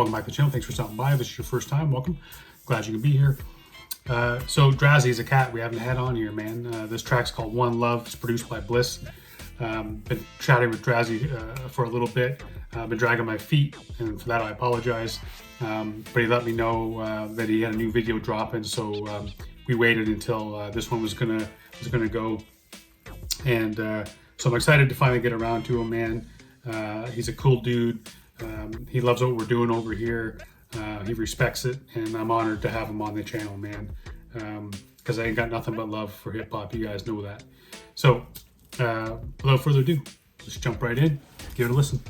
Welcome back to the channel. Thanks for stopping by. If this is your first time, welcome. Glad you can be here. So Drazzy is a cat we haven't had on here, man. This track's called One Love. It's produced by Bliss. Been chatting with Drazzy for a little bit. Been dragging my feet, and for that I apologize. But he let me know that he had a new video dropping, so we waited until this one was gonna go. And so I'm excited to finally get around to him, man. He's a cool dude. He loves what we're doing over here. He respects it, and I'm honored to have him on the channel, man. Because I ain't got nothing but love for hip hop. You guys know that. So without further ado, let's jump right in. Give it a listen.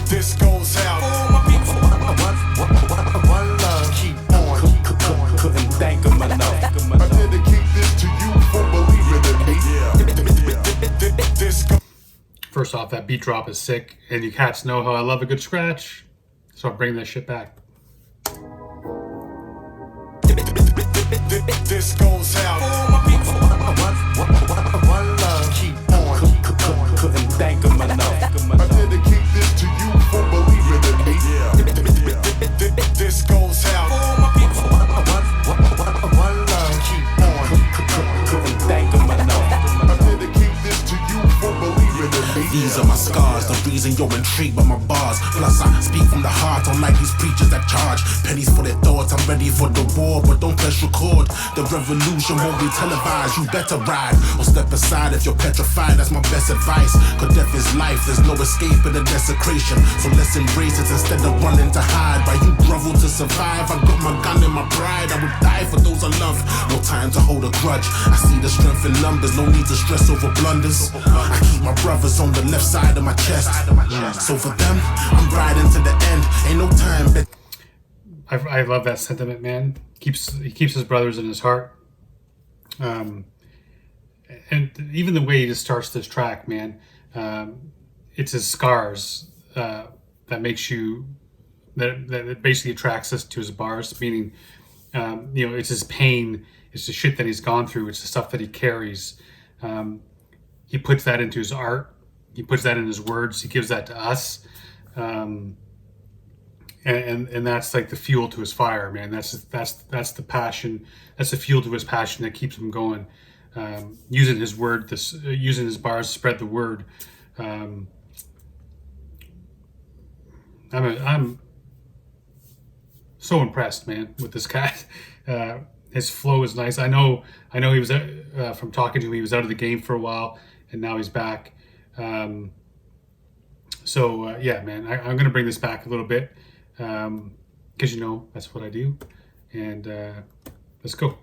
This goes out. One love, keep on. Couldn't thank him enough. I dedicate this to you for believing in me. This First off, that beat drop is sick, and you cats know how I love a good scratch, so I'm bringing that shit back. This goes out. One love, keep on. Couldn't thank him enough. I dedicate this to you for believing in me. This goes out. One love, keep on. Couldn't thank him enough. I dedicate this to you for believing in me. These are my scars, the reason you're intrigued by my bars. Plus I speak from the heart, unlike these preachers that charge pennies for their thoughts. I'm ready for the war, but don't press record. The revolution won't be televised, you better ride or step aside if you're petrified. That's my best advice, cause death is life, there's no escape in the desecration. So let's embrace it instead of running to hide. While you grovel to survive, I got my gun in my pride. I would die for those I love, no time to hold a grudge. I see the strength in numbers, no need to stress over blunders. I keep my brothers on the left side of my chest, so for them, I'm riding to the end. Ain't no time but I love that sentiment, man. He keeps his brothers in his heart. And even the way he just starts this track, man, it's his scars that makes you, that basically attracts us to his bars, meaning, it's his pain, it's the shit that he's gone through, it's the stuff that he carries. He puts that into his art, he puts that in his words, he gives that to us. And that's like the fuel to his fire, man. That's the passion. That's the fuel to his passion that keeps him going. Using his word, using his bars to spread the word. I'm so impressed, man, with this guy. His flow is nice. I know he was from talking to him. He was out of the game for a while, and now he's back. So yeah, man, I'm gonna bring this back a little bit. Because that's what I do, and let's go.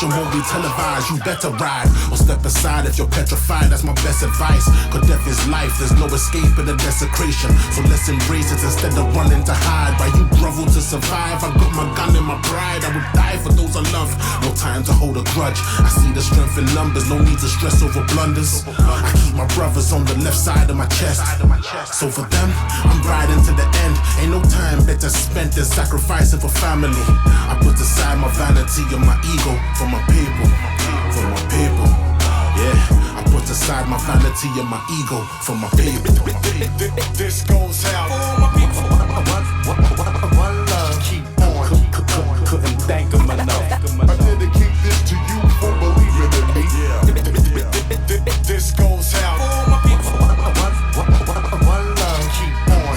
won't be televised, you better ride or step aside if you're petrified. That's my best advice, cause death is life, there's no escape in the desecration. So let's embrace it instead of running to hide. While you grovel to survive, I got my gun in my pride. I would die for those I love, no time to hold a grudge. I see the strength in numbers, no need to stress over blunders. I keep my brothers on the left side of my chest, so for them, I'm riding to the end. Ain't no time better spent than sacrificing for family. I put aside my vanity and my ego for my people, for my people. Yeah, I put aside my vanity and my ego for my people. This goes out. One love, keep on. Couldn't thank him enough. I dedicate this to you for believing in me. This goes out. One love, keep on.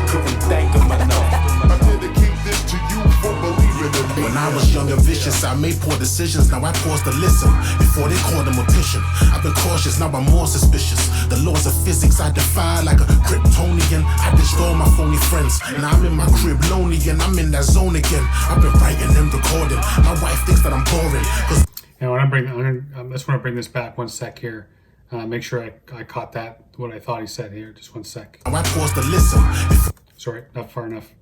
Couldn't thank him enough. I dedicate this to you for believing in me. When I was young and vicious, I made poor decisions. Now I pause to listen before they call the mortician. I've been cautious, now I'm more suspicious. The laws of physics I defy like a Kryptonian. I ditched all my phony friends. Now I'm in my crib lonely and I'm in that zone again. I've been writing and recording. My wife thinks that I'm boring. And when I just want to bring this back one sec here. Make sure I caught that, what I thought he said here. Just one sec. Now I pause to listen. Sorry, not far enough.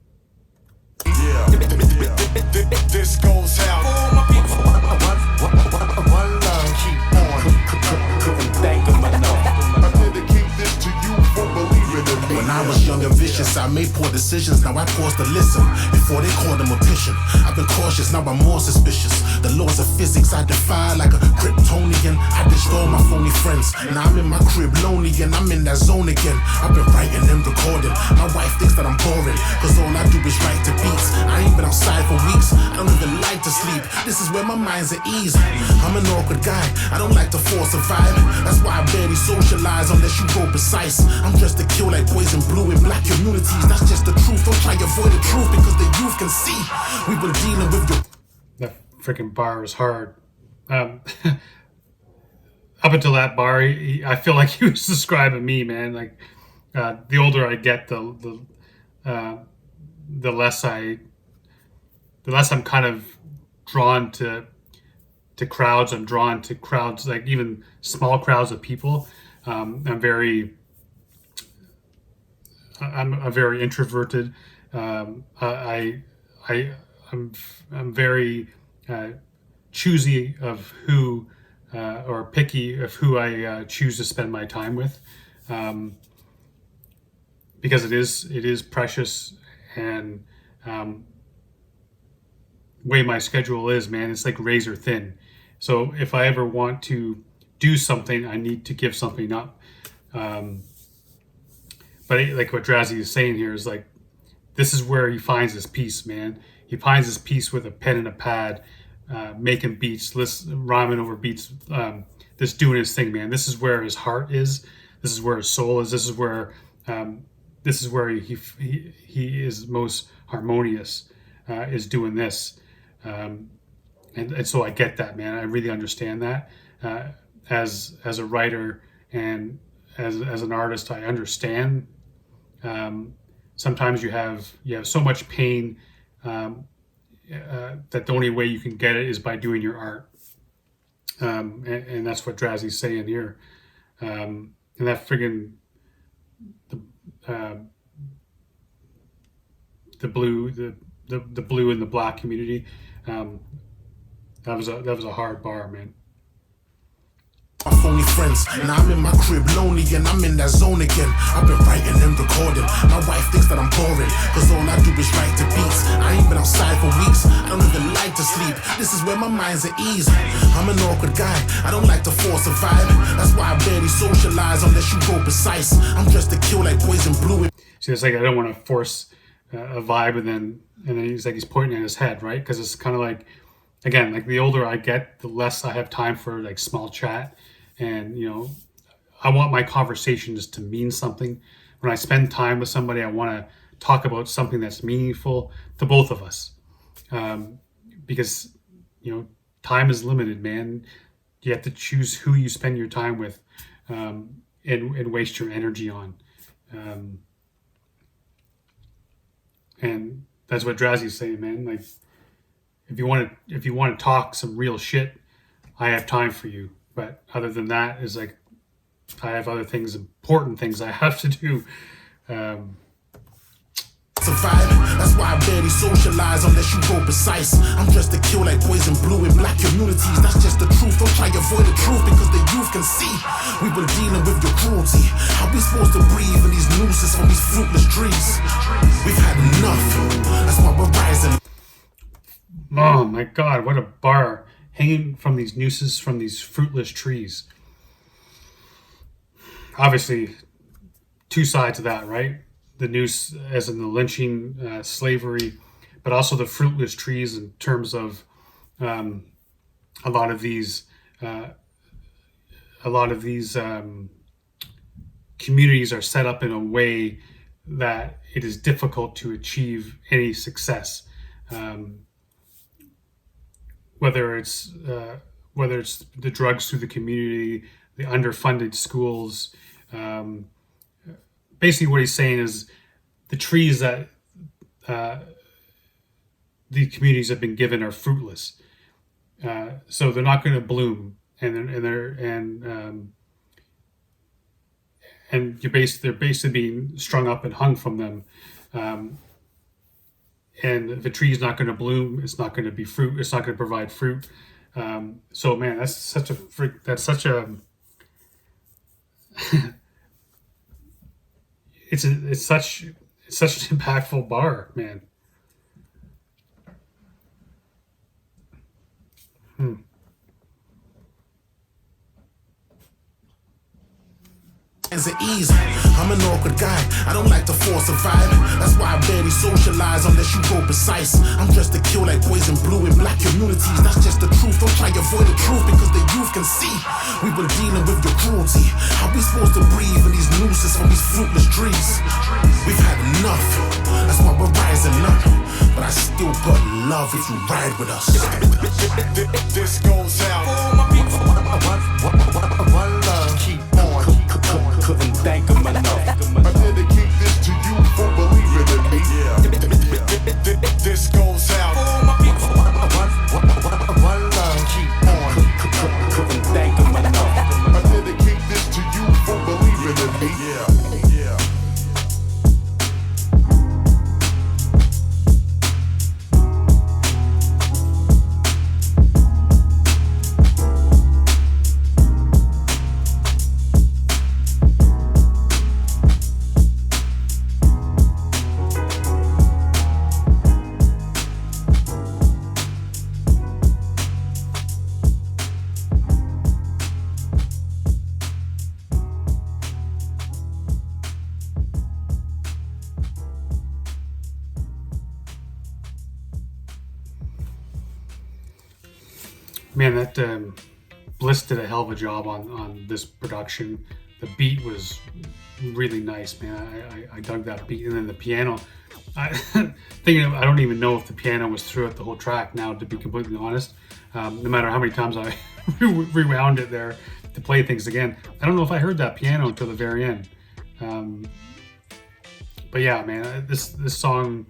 This goes out. One love, keep on. Couldn't thank them enough. I dedicate this to you for believing in me. When I was young and vicious, I made poor decisions. Now I pause to listen before they call the mortician. I've been cautious, now I'm more suspicious. The laws of physics I defy like a Kryptonian. I ditched all my phony friends. Now I'm in my crib lonely and I'm in that zone again. I've been writing and recording. My wife thinks that I'm boring, cause all I do is write to beats. I ain't been outside for weeks. I don't even like to sleep. This is where my mind's at ease. I'm an awkward guy. I don't like to force a vibe. That's why I barely socialize unless you go precise. I'm dressed to kill like boys in blue in black communities. That's just the truth. Don't try to avoid the truth because the youth can see. We've been dealing with your... That freaking bar is hard. Up until that bar, I feel like he was describing me, man. Like the older I get, the less I'm kind of drawn to crowds. I'm drawn to crowds, like even small crowds of people. I'm very introverted. I'm very choosy of who or picky of who I choose to spend my time with, because it is precious, and way my schedule is, man, it's like razor thin. So if I ever want to do something, I need to give something up. But like what Drazzy is saying here is like, this is where he finds his peace, man. He finds his peace with a pen and a pad, making beats, rhyming over beats, just doing his thing, man. This is where his heart is. This is where his soul is. This is where he is most harmonious, is doing this. And so I get that, man. I really understand that. As a writer and as an artist, I understand. Sometimes you have so much pain that the only way you can get it is by doing your art, and that's what Drazzy's saying here. And that friggin' the blue and the black community. That was a hard bar, man. My phony friends, now I'm in my crib lonely and I'm in that zone again. I've been writing and recording. My wife thinks that I'm boring, cause all I do is write to beats. I ain't been outside for weeks. I don't even like to sleep. This is where my mind's at ease. I'm an awkward guy. I don't like to force a vibe. That's why I barely socialize unless you go precise. I'm dressed to kill like boys in blue. See, it's like I don't want to force a vibe, and then he's pointing at his head, right? Because it's kind of like, again, like the older I get, the less I have time for like small chat. And, I want my conversations to mean something. When I spend time with somebody, I want to talk about something that's meaningful to both of us. Because, time is limited, man. You have to choose who you spend your time with, and waste your energy on. And that's what Drazzy's saying, man. Like, if you want to talk some real shit, I have time for you. But other than that, is like, I have other things, important things I have to do. Survive. That's why I barely socialize unless you go precise. I'm dressed to kill like boys in blue in black communities. That's just the truth. Don't try to avoid the truth because the youth can see. We've been dealing with your cruelty. How we supposed to breathe in these nooses from these fruitless trees? We've had enough. That's why we're rising. Oh my God, what a bar. Hanging from these nooses from these fruitless trees. Obviously, two sides of that, right? The noose as in the lynching, slavery, but also the fruitless trees in terms of a lot of these communities are set up in a way that it is difficult to achieve any success. Whether it's the drugs through the community, the underfunded schools. Basically, what he's saying is the trees that the communities have been given are fruitless, so they're not going to bloom, and they're basically being strung up and hung from them, and if a tree is not going to bloom, it's not going to be fruit. It's not going to provide fruit. So man, that's such a it's such an impactful bar, man. As an ease, I'm an awkward guy. I don't like to force a vibe. That's why I barely socialize unless you go precise. I'm dressed to kill like poison blue in black communities. That's just the truth. Don't try to avoid the truth because the youth can see. We've been dealing with your cruelty. How we supposed to breathe in these nooses from these fruitless trees? We've had enough. That's why we're rising up. But I still got love if you ride with us. This goes out. One love. Keep on. Couldn't thank them enough. I dedicate this to you for believing in me. This goes out. One love. Keep on. Couldn't thank them enough. I dedicate this to you for believing in me. Man, that Bliss did a hell of a job on this production. The beat was really nice, man. I dug that beat, and then the piano. I don't even know if the piano was throughout the whole track. Now, to be completely honest, no matter how many times I rewound it there to play things again, I don't know if I heard that piano until the very end. But yeah, man, this song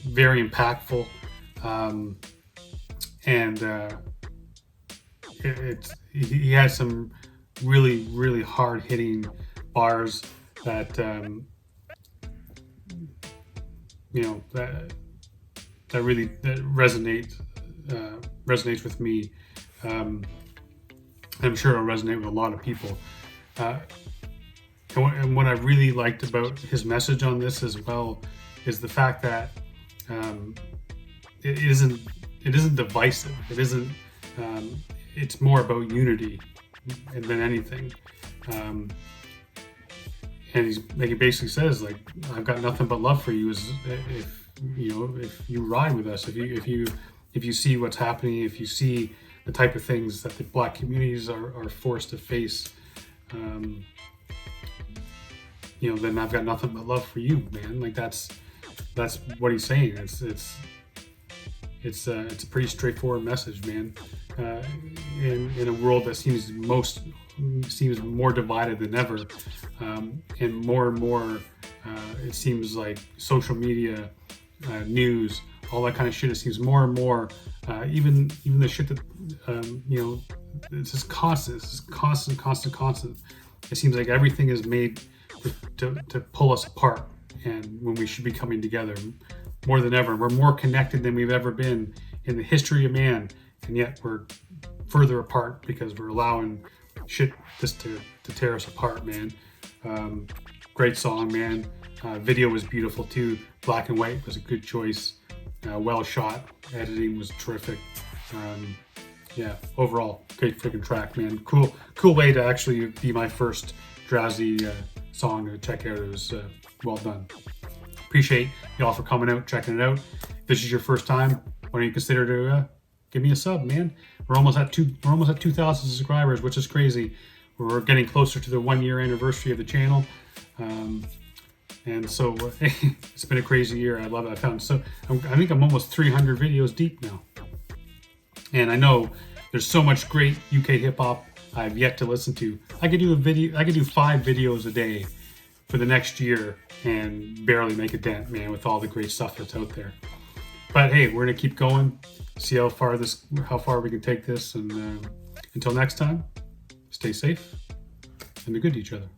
very impactful, and. He has some really hard hitting bars that that resonates with me. I'm sure it'll resonate with a lot of people. And what I really liked about his message on this as well is the fact that it isn't divisive. It isn't. It's more about unity than anything. And he basically says, like, I've got nothing but love for you. If you ride with us, if you see what's happening, if you see the type of things that the Black communities are forced to face, then I've got nothing but love for you, man. Like that's what he's saying. It's a pretty straightforward message, man. In a world that seems more divided than ever, and more, it seems like social media, news, all that kind of shit. It seems more and more, even the shit that it's just constant. It's just constant. It seems like everything is made to pull us apart, and when we should be coming together more than ever. We're more connected than we've ever been in the history of man, and yet we're further apart because we're allowing shit just to tear us apart, man. Great song, man. Video was beautiful too. Black and white was a good choice. Well shot. Editing was terrific. Overall, great freaking track, man. Cool way to actually be my first Drazzy song to check out. It was well done. Appreciate y'all for coming out, checking it out. If this is your first time, why don't you consider to give me a sub, man? We're almost at 2,000 subscribers, which is crazy. We're getting closer to the 1 year anniversary of the channel, and so it's been a crazy year. I love it. I think I'm almost 300 videos deep now, and I know there's so much great UK hip hop I've yet to listen to. I could do 5 videos a day for the next year and barely make a dent, man, with all the great stuff that's out there. But hey, we're gonna keep going, see how far we can take this, and until next time, stay safe and be good to each other.